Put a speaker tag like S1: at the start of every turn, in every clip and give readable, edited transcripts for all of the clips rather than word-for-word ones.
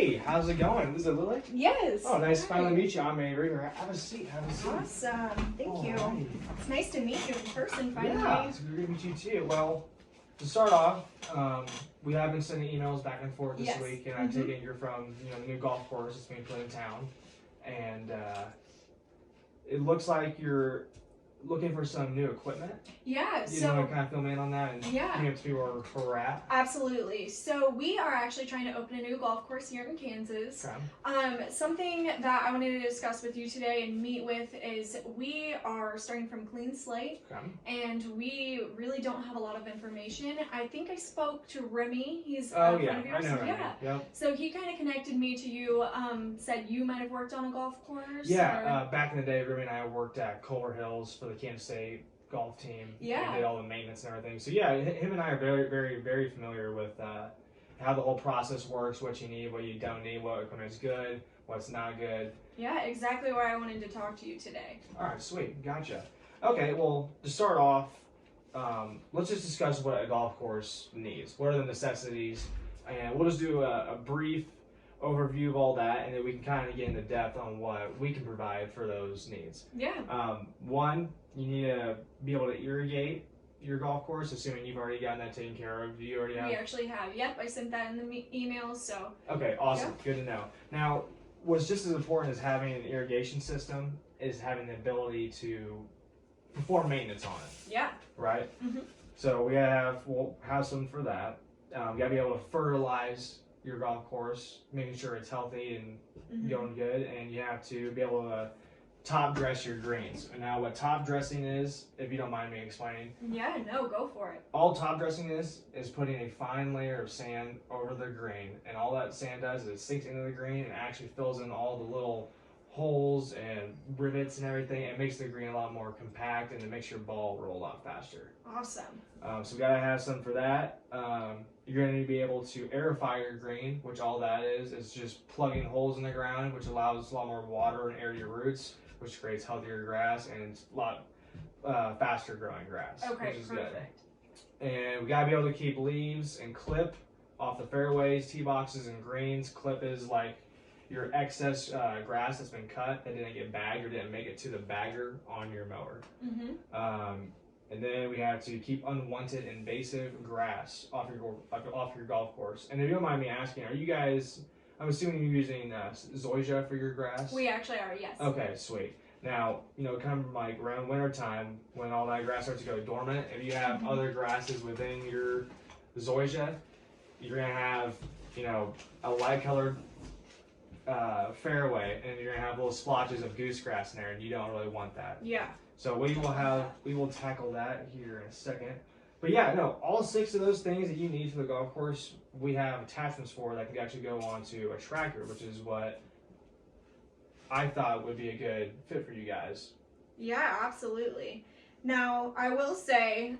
S1: Hey, how's it going? Is it Lily?
S2: Yes.
S1: Oh, nice to finally meet you. I'm Avery. Have a seat. Have a seat.
S2: Awesome. Thank you.
S1: Alrighty.
S2: It's nice to meet you in person finally.
S1: Yeah, it's good to meet you too. Well, to start off, we have been sending emails back and forth this week, and I take it you're from the new golf course that's being put in town, and it looks like you're looking for some new equipment.
S2: Yeah.
S1: You want to kind of fill me in on that and bring up to where we're at?
S2: Absolutely. So we are actually trying to open a new golf course here in Kansas.
S1: Okay.
S2: Something that I wanted to discuss with you today and meet with is we are starting from clean slate, and we really don't have a lot of information. I think I spoke to Remy. He's a friend of yours.
S1: I know Remy. Yep.
S2: So he kind of connected me to you. Said you might have worked on a golf course.
S1: Yeah. Back in the day, Remy and I worked at Culver Hills for the Kansas State golf team.
S2: Yeah.
S1: And did all the maintenance and everything. So yeah, him and I are very, very, very familiar with how the whole process works, what you need, what you don't need, what equipment's good, what's not good.
S2: Yeah, exactly why I wanted to talk to you today.
S1: All right, sweet, gotcha. Okay, well, to start off, let's just discuss what a golf course needs. What are the necessities? And we'll just do a brief overview of all that, and then we can kind of get into depth on what we can provide for those needs.
S2: Yeah.
S1: One, you need to be able to irrigate your golf course, assuming you've already gotten that taken care of. Do you already have?
S2: We actually have. Yep, I sent that in the email, so.
S1: Okay, awesome. Yeah. Good to know. Now, what's just as important as having an irrigation system is having the ability to perform maintenance on it.
S2: Yeah.
S1: Right?
S2: Mm-hmm.
S1: So we'll have some for that. You got to be able to fertilize your golf course, making sure it's healthy and going good, and you have to be able to top dress your greens. And now what top dressing is, if you don't mind me explaining.
S2: Yeah, no, go for it.
S1: All top dressing is putting a fine layer of sand over the green, and all that sand does is it sinks into the green and actually fills in all the little holes and rivets and everything. It makes the green a lot more compact, and it makes your ball roll a lot faster.
S2: Awesome.
S1: So we gotta have some for that. You're gonna need to be able to aerify your green, which all that is just plugging holes in the ground, which allows a lot more water and air to your roots, which creates healthier grass and it's a lot faster growing grass.
S2: Okay,
S1: which is
S2: perfect.
S1: Good. And we gotta be able to keep leaves and clip off the fairways, tee boxes, and greens. Clip is like your excess grass that's been cut that didn't get bagged or didn't make it to the bagger on your mower. And then we have to keep unwanted invasive grass off your golf course. And if you don't mind me asking, are you guys? I'm assuming you're using zoysia for your grass.
S2: We actually are, yes.
S1: Okay, sweet. Now, come like around winter time when all that grass starts to go dormant, if you have other grasses within your zoysia, you're gonna have, a light colored fairway, and you're gonna have little splotches of goosegrass in there, and you don't really want that.
S2: Yeah.
S1: So we will tackle that here in a second. But yeah, no, all 6 of those things that you need for the golf course, we have attachments for that can actually go onto a tractor, which is what I thought would be a good fit for you guys.
S2: Yeah, absolutely. Now, I will say,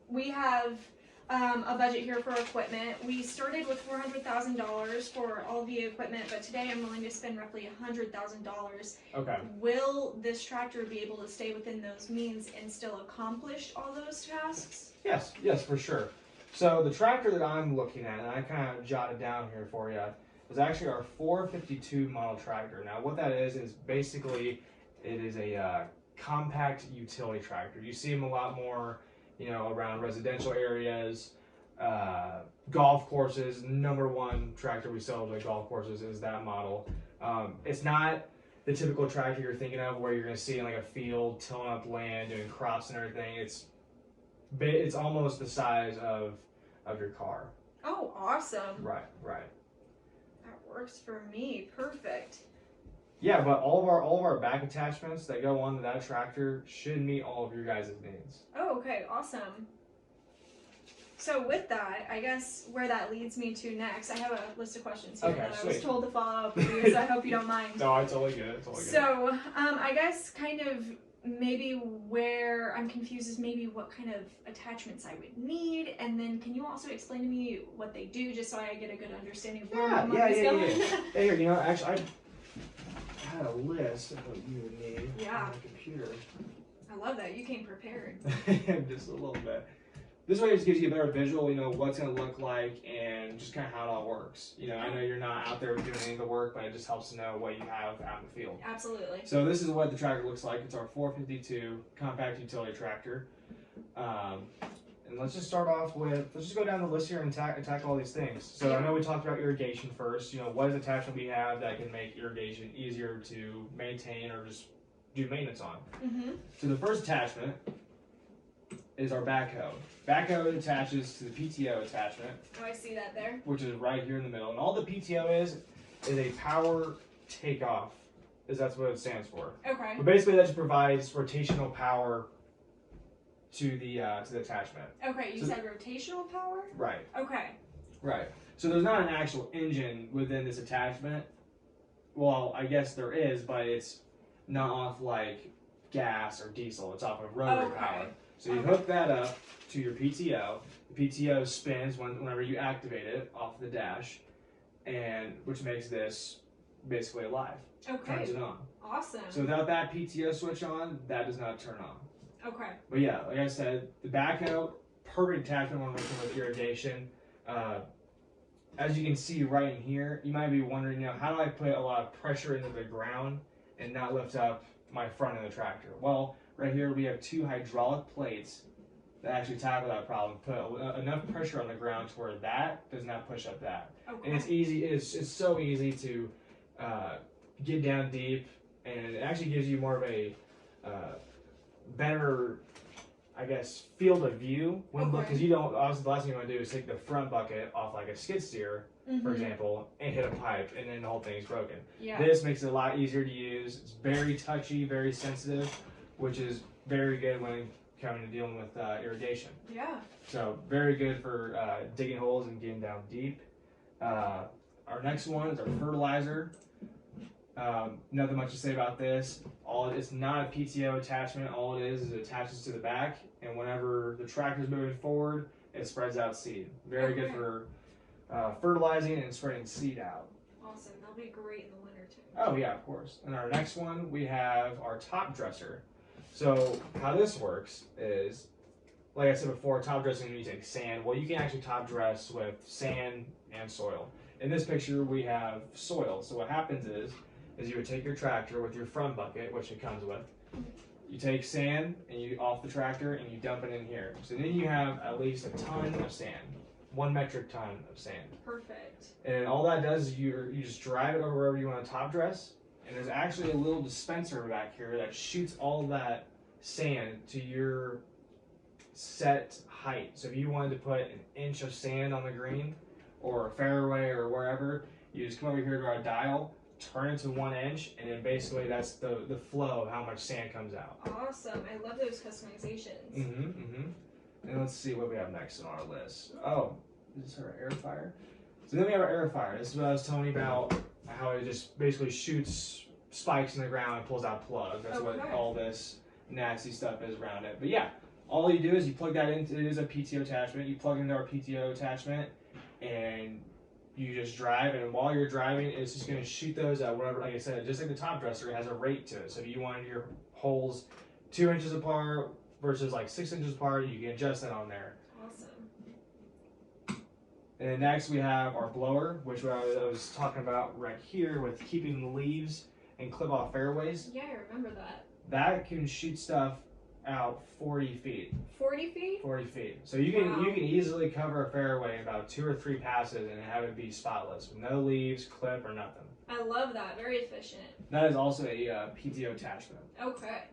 S2: we have a budget here for equipment. We started with $400,000 for all the equipment, but today I'm willing to spend roughly $100,000.
S1: Okay.
S2: Will this tractor be able to stay within those means and still accomplish all those tasks?
S1: Yes, for sure. So the tractor that I'm looking at, and I kind of jotted down here for you, is actually our 452 model tractor. Now what that is basically it is a compact utility tractor. You see them a lot more around residential areas, golf courses. Number one tractor we sell to golf courses is that model. It's not the typical tractor you're thinking of where you're going to see in like a field, tilling up land, doing crops and everything. It's almost the size of your car.
S2: Oh, awesome.
S1: Right.
S2: That works for me. Perfect.
S1: Yeah, but all of our back attachments that go onto that tractor should meet all of your guys' needs.
S2: Oh, okay, awesome. So with that, I guess where that leads me to next, I have a list of questions here that I was told to follow up with you, so I hope you don't mind.
S1: No, I totally get it.
S2: So, I guess kind of maybe where I'm confused is maybe what kind of attachments I would need, and then can you also explain to me what they do, just so I get a good understanding of where my money's going?
S1: Yeah, here, actually, I had a list of what you would need on the computer.
S2: I love that. You came prepared.
S1: Just a little bit. this way it just gives you a better visual, you know, what's going to look like and just kind of how it all works. You know, I know you're not out there doing any of the work, but it just helps to know what you have out in the field.
S2: Absolutely.
S1: So this is what the tractor looks like. It's our 452 compact utility tractor. And let's just start off with, let's just go down the list here and attack all these things. So I know we talked about irrigation first. You know, what is attachment we have that can make irrigation easier to maintain or just do maintenance on. So the first attachment is our backhoe. Backhoe attaches to the PTO attachment.
S2: Oh, I see that there.
S1: Which is right here in the middle. And all the PTO is a power takeoff, is that's what it stands for.
S2: Okay.
S1: But basically that just provides rotational power to the attachment.
S2: Okay, you said rotational power?
S1: Right.
S2: Okay.
S1: Right. So there's not an actual engine within this attachment. Well, I guess there is, but it's not off like gas or diesel. It's off of rotary power. So you hook that up to your PTO. The PTO spins whenever you activate it off the dash, and which makes this basically alive.
S2: Okay.
S1: Turns it on.
S2: Awesome.
S1: So without that PTO switch on, that does not turn on.
S2: Okay.
S1: But yeah, like I said, the backhoe, perfect attachment when working with irrigation. As you can see right in here, you might be wondering, you know, how do I put a lot of pressure into the ground and not lift up my front of the tractor? Well, right here we have two hydraulic plates that actually tackle that problem. Put enough pressure on the ground to where that does not push up that.
S2: Okay.
S1: And it's easy. It's so easy to get down deep, and it actually gives you more of a better, I guess, field of view. Because you don't, obviously the last thing you want to do is take the front bucket off like a skid steer, for example, and hit a pipe, and then the whole thing's broken.
S2: Yeah.
S1: This makes it a lot easier to use. It's very touchy, very sensitive, which is very good when coming to dealing with irrigation.
S2: Yeah.
S1: So very good for digging holes and getting down deep. Our next one is our fertilizer. Nothing much to say about this. It's not a PTO attachment. All it is it attaches to the back, and whenever the tractor is moving forward, it spreads out seed. Very good for fertilizing and spreading seed out.
S2: Awesome. That'll be great in the winter too.
S1: Oh yeah, of course. And our next one, we have our top dresser. So how this works is, like I said before, top dressing using sand. Well, you can actually top dress with sand and soil. In this picture, we have soil. So what happens is you would take your tractor with your front bucket, which it comes with. You take sand and you off the tractor and you dump it in here. So then you have at least a ton of sand, 1 metric ton of sand.
S2: Perfect.
S1: And all that does is you just drive it over wherever you want to top dress. And there's actually a little dispenser back here that shoots all that sand to your set height. So if you wanted to put an inch of sand on the green or a fairway or wherever, you just come over here to our dial, turn it to 1 inch, and then basically that's the flow of how much sand comes out.
S2: Awesome. I love those customizations.
S1: And let's see what we have next on our list. Oh, is this our air fryer? So then we have our air fryer. This is what I was telling you about, how it just basically shoots spikes in the ground and pulls out plugs. That's what all this nasty stuff is around it. But yeah, all you do is you plug that into, it is a PTO attachment. You plug into our PTO attachment and you just drive, and while you're driving, it's just going to shoot those out whatever. Like I said, just like the top dresser, it has a rate to it. So if you wanted your holes 2 inches apart versus like 6 inches apart, you can adjust that on there.
S2: Awesome.
S1: And then next we have our blower, which I was talking about right here with keeping the leaves and clip off fairways.
S2: Yeah, I remember that.
S1: That can shoot stuff out 40 feet.
S2: 40 feet?
S1: 40 feet. So you can easily cover a fairway in about 2 or 3 passes and have it be spotless with no leaves, clip, or nothing.
S2: I love that. Very efficient.
S1: That is also a PTO attachment.
S2: Okay.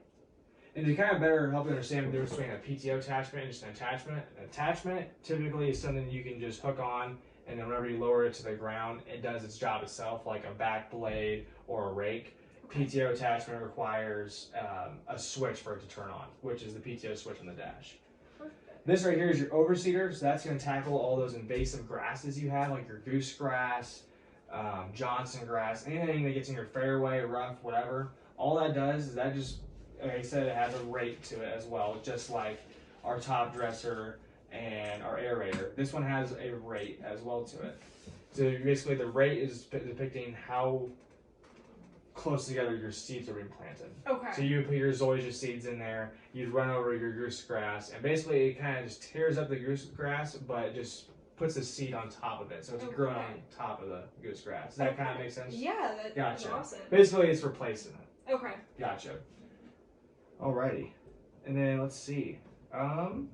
S1: And to kind of better help you understand the difference between a PTO attachment and just an attachment typically is something you can just hook on, and then whenever you lower it to the ground, it does its job itself, like a back blade or a rake. PTO attachment requires a switch for it to turn on, which is the PTO switch on the dash.
S2: Perfect.
S1: This right here is your overseeder, so that's going to tackle all those invasive grasses you have, like your goose grass, Johnson grass, anything that gets in your fairway, rough, whatever. All that does is that just, like I said, it has a rate to it as well, just like our top dresser and our aerator. This one has a rate as well to it. So basically the rate is depicting how close together your seeds are being planted.
S2: Okay.
S1: So you would put your zoysia seeds in there, you'd run over your goose grass, and basically it kind of just tears up the goose grass, but it just puts the seed on top of it. So it's growing on top of the goose grass. Does that kind of make sense?
S2: Yeah, that's
S1: Gotcha.
S2: awesome.
S1: Basically, it's replacing it.
S2: Okay.
S1: Gotcha. Alrighty. And then let's see. What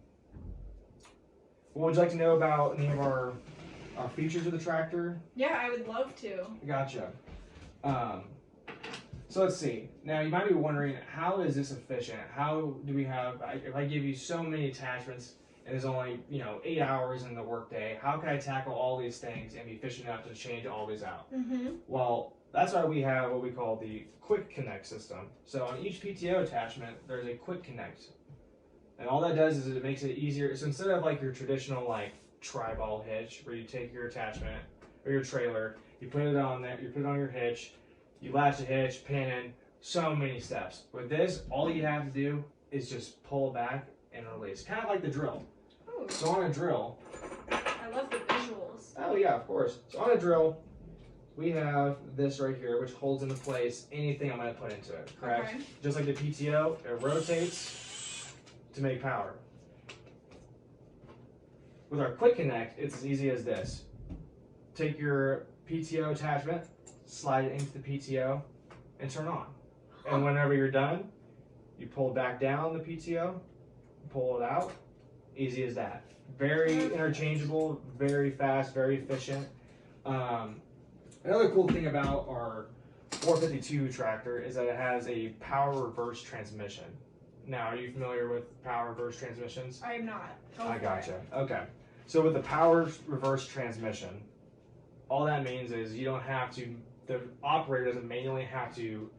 S1: would you like to know about any of our features of the tractor?
S2: Yeah, I would love to.
S1: Gotcha. So let's see. Now you might be wondering, how is this efficient? How do we have, if I give you so many attachments and there's only 8 hours in the workday, how can I tackle all these things and be efficient enough to change all these out?
S2: Mm-hmm.
S1: Well, that's why we have what we call the quick connect system. So on each PTO attachment, there's a quick connect. And all that does is it makes it easier. So instead of like your traditional like tri-ball hitch where you take your attachment or your trailer, you put it on there, you put it on your hitch, you latch the hitch, pin in, so many steps. With this, all you have to do is just pull back and release. Kind of like the drill.
S2: Ooh.
S1: So on a drill.
S2: I love the visuals.
S1: Oh yeah, of course. So on a drill, we have this right here, which holds into place anything I'm going to put into it, correct?
S2: Okay.
S1: Just like the PTO, it rotates to make power. With our quick connect, it's as easy as this. Take your PTO attachment, slide it into the PTO, and turn on. And whenever you're done, you pull back down the PTO, pull it out. Easy as that. Very interchangeable, very fast, very efficient. Another cool thing about our 452 tractor is that it has a power reverse transmission. Now, are you familiar with power reverse transmissions?
S2: I am not.
S1: I gotcha. Okay. So with the power reverse transmission, all that means is you don't have to, the operator doesn't manually have to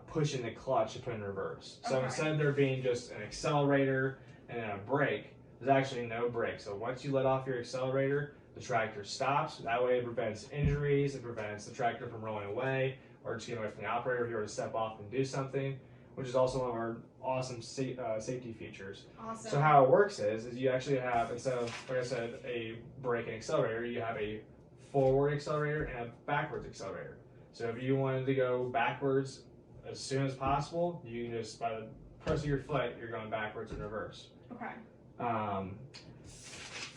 S1: push in the clutch to put in reverse. So instead of there being just an accelerator and then a brake, there's actually no brake. So once you let off your accelerator, the tractor stops. That way it prevents injuries, it prevents the tractor from rolling away or just getting away from the operator if you were to step off and do something, which is also one of our awesome safety features.
S2: Awesome.
S1: So how it works is you actually have, instead of, like I said, a brake and accelerator, you have a forward accelerator and a backwards accelerator. So if you wanted to go backwards as soon as possible, you can just, by the press of your foot, you're going backwards and reverse.
S2: Okay.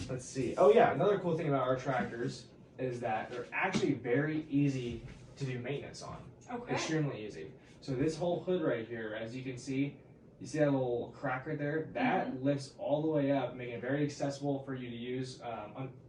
S1: Let's see. Oh yeah, another cool thing about our tractors is that they're actually very easy to do maintenance on.
S2: Okay.
S1: Extremely easy. So this whole hood right here, as you can see, you see that little crack right there? That lifts all the way up, making it very accessible for you to use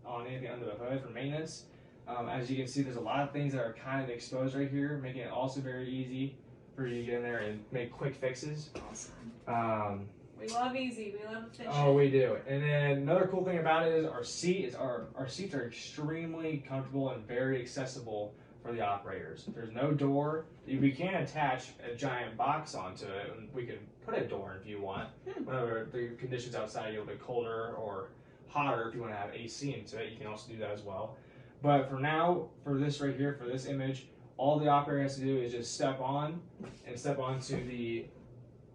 S1: on anything under the hood for maintenance. As you can see, there's a lot of things that are kind of exposed right here, making it also very easy for you to get in there and make quick fixes.
S2: Awesome. We love easy. We love efficient.
S1: Oh, we do. And then another cool thing about it is our seats are extremely comfortable and very accessible for the operators. There's no door. We can attach a giant box onto it, and we can put a door if you want. Whenever the conditions outside are a little bit colder or hotter, if you want to have AC into it, you can also do that as well. But for now, for this right here, for this image, all the operator has to do is just step on and step onto the,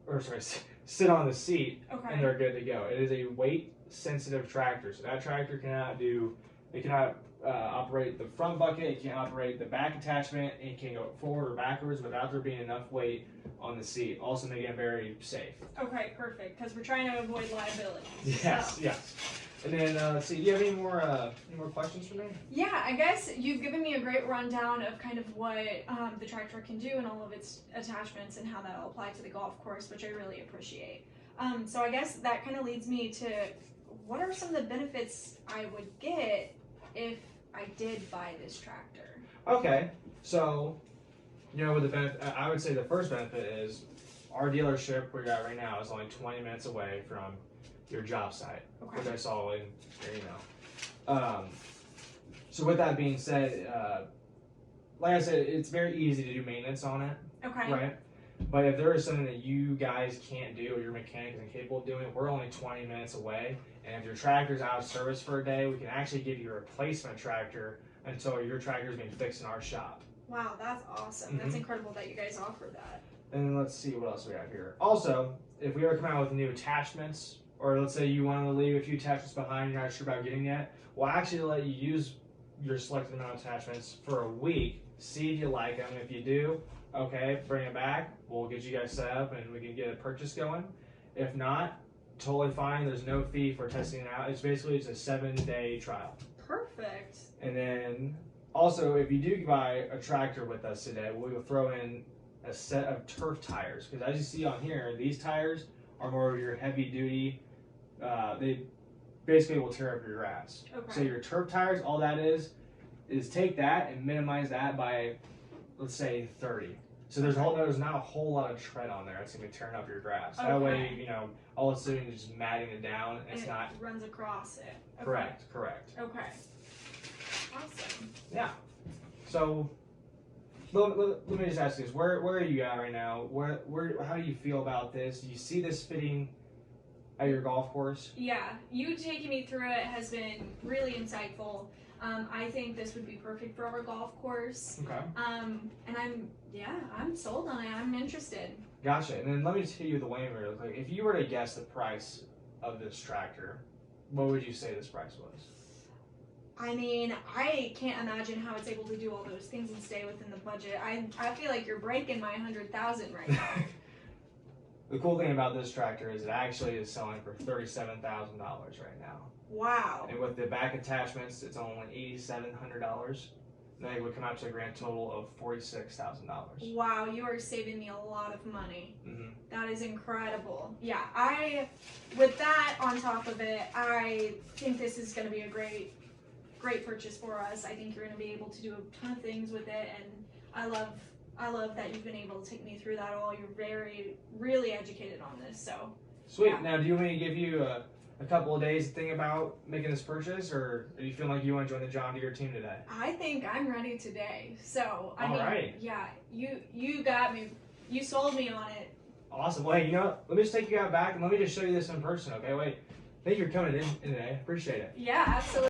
S1: or sorry, sit on the seat, and they're good to go. It is a weight-sensitive tractor, so that tractor cannot do, it cannot operate the front bucket, it can't operate the back attachment, and it can't go forward or backwards without there being enough weight on the seat. Also making it very safe.
S2: Okay, perfect, because we're trying to avoid liability.
S1: Yes,
S2: so.
S1: yes. And then, let's see, do you have any more questions for me?
S2: Yeah, I guess you've given me a great rundown of kind of what the tractor can do and all of its attachments and how that will apply to the golf course, which I really appreciate. So I guess that kind of leads me to what are some of the benefits I would get if I did buy this tractor? Okay, so, with the benefit, I would say the first benefit is our dealership we're at right now is only 20 minutes away from your job site, which I saw in your email. So with that being said, like I said, it's very easy to do maintenance on it. Okay. Right? But if there is something that you guys can't do or your mechanic isn't capable of doing, we're only 20 minutes away. And if your tractor's out of service for a day, we can actually give you a replacement tractor until your tractor's being fixed in our shop. Wow, that's awesome. That's incredible that you guys offer that. And let's see what else we have here. Also, if we ever come out with new attachments, or let's say you want to leave a few attachments behind, you're not sure about getting yet, we'll actually let you use your selected amount of attachments for a week, see if you like them. If you do,
S1: okay, bring it back. We'll get you guys set up and we can get a purchase going. If not, totally fine. There's no fee for testing it out. It's basically just a 7-day trial.
S2: Perfect.
S1: And then also, if you do buy a tractor with us today, we will throw in a set of turf tires. Because as you see on here, these tires are more of your heavy duty. They basically will tear up your grass.
S2: Okay.
S1: So your turf tires, all that is take that and minimize that by, let's say, 30. So there's not a whole lot of tread on there. It's gonna be tearing up your grass. That way, you know, all it's doing is just matting it down. And it's not
S2: runs across it. Okay.
S1: Correct.
S2: Okay. Awesome.
S1: Yeah. So let me just ask you this: Where are you at right now? How do you feel about this? Do you see this fitting at your golf course?
S2: Yeah, you taking me through it has been really insightful. I think this would be perfect for our golf course.
S1: Okay.
S2: And I'm sold on it. I'm interested.
S1: Gotcha. And then let me tell you the way real quick. If you were to guess the price of this tractor, what would you say this price was?
S2: I mean, I can't imagine how it's able to do all those things and stay within the budget. I feel like you're breaking my 100,000 right now.
S1: The cool thing about this tractor is it actually is selling for $37,000 right now.
S2: Wow.
S1: And with the back attachments, it's only $8,700. Then it would come out to a grand total of $46,000.
S2: Wow, you are saving me a lot of money.
S1: Mm-hmm.
S2: That is incredible. Yeah, with that on top of it, I think this is going to be a great purchase for us. I think you're going to be able to do a ton of things with it, and I love that you've been able to take me through that all. You're really educated on this, so.
S1: Sweet.
S2: Yeah.
S1: Now, do you want me to give you a couple of days to think about making this purchase, or do you feel like you want to join the John Deere team today?
S2: I think I'm ready today. So, I
S1: All
S2: mean,
S1: right.
S2: yeah, you got me. You sold me on it.
S1: Awesome. Well, hey, you know what? Let me just take you out back and let me just show you this in person, okay? Wait. Thank you for coming in today. Appreciate it.
S2: Yeah, absolutely.